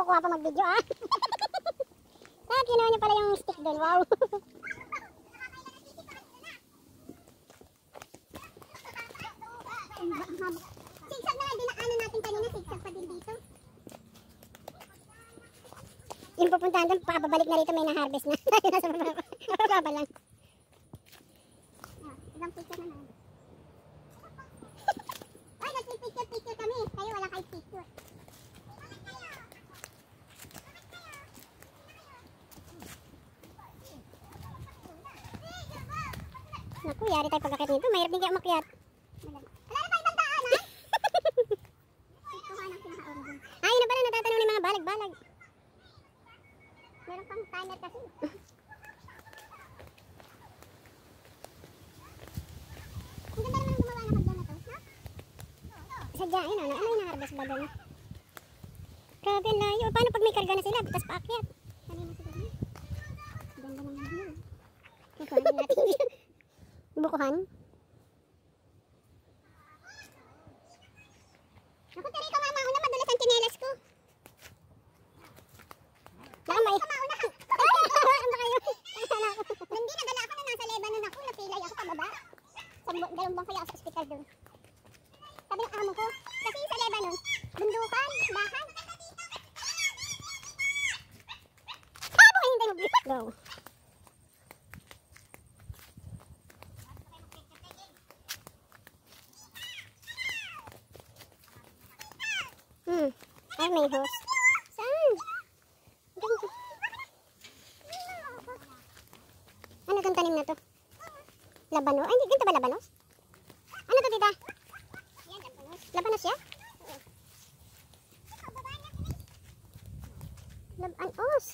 nakukuha pa mag-video ah. Kinuha niya pala yung stick doon. Wow. Sigsag na nga din ang ano natin kanina. Sigsag pa din dito. Yung pupuntahan doon, papabalik na rito may na-harvest na. Nasa baba lang. Ibang picture na naman. Ay, nag-picture kami. Kayo wala kayo picture. Naku, yari tayo pag-akit nito. Mahirap din kayo umakyat. Wala na pa ibang daan, ha? Ay, yun na pala, natatanong ng mga balag-balag. Meron pang timer kasi. Ang ganda naman ang gumawa ng magdana to, no? Sadya, yun, ano yung na-harvest ba doon? Grabe ang layo. Paano pag may karga na sila? Butas paakyat. Kanina siguro. Ganda naman yun. Bukuhan natin. Bukuhan. Naku, tari ka mamauna. Madulas ang tsinelas ko. Nakamay. Ano kayo? Hindi, nadala ako na nasa Lebanon ako. Napilay ako pababa. Dalawang buwan kaya ako sa ospital doon. Sabi ng amo ko, kasi sa Lebanon, bundukan, bahan. Buhay yung tayo mag-vlog. Go. Ay, may host. Saan? Ganito. Ano itong tanim na to? Labano? Ay, ganito ba labanos? Ano to, tita? Labanos siya? Labanos.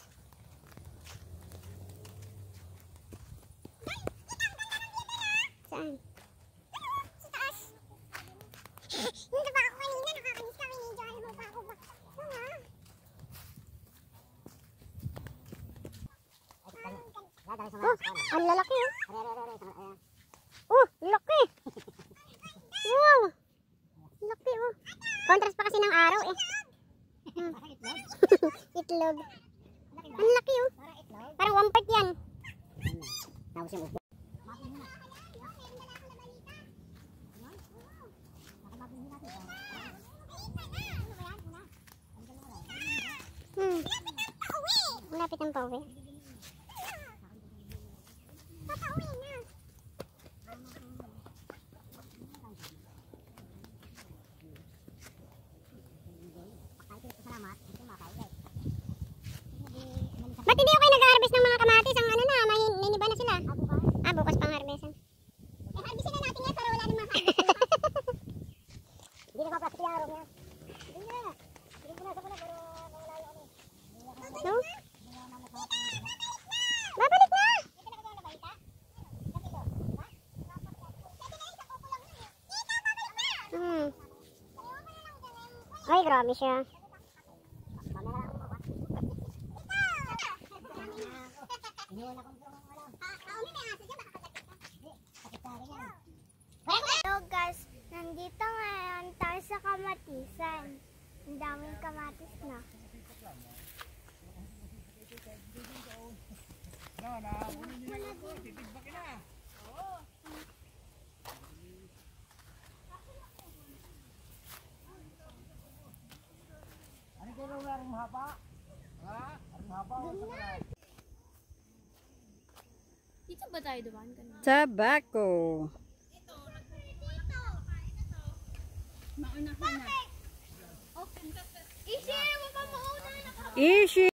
Saan? Sa taas. Hindi ba ako kanina? Nakakanis kami ni John. Mo pa ako ba? Ito nga. Oh, ang lalaki oh. Oh, laki. Wow. Laki oh. Contrast pa kasi ng araw eh. Itlog. Ang laki oh. Parang 1/4 yan. Malapit ang pauwi. Papauwi na. Ba't hindi ako nag-harvest ng mga kamatis? Ang ano na, niniba na sila. Bukas pang harvestan. Harvestin na natin yan para wala namang harvest. Hindi na maplastik yung araw niya. Hindi na. Hindi ko na sa pala pero nawala kami. No? Babalik na! Ay, grabe siya. Hello guys, nandito ngayon tayo sa kamatisan. Ang daming kamatis na. Dito ba tayo dumaan kanina? Tobacco. Mauna ka na. Okay. Ishi, wag ka mauna. Ishi.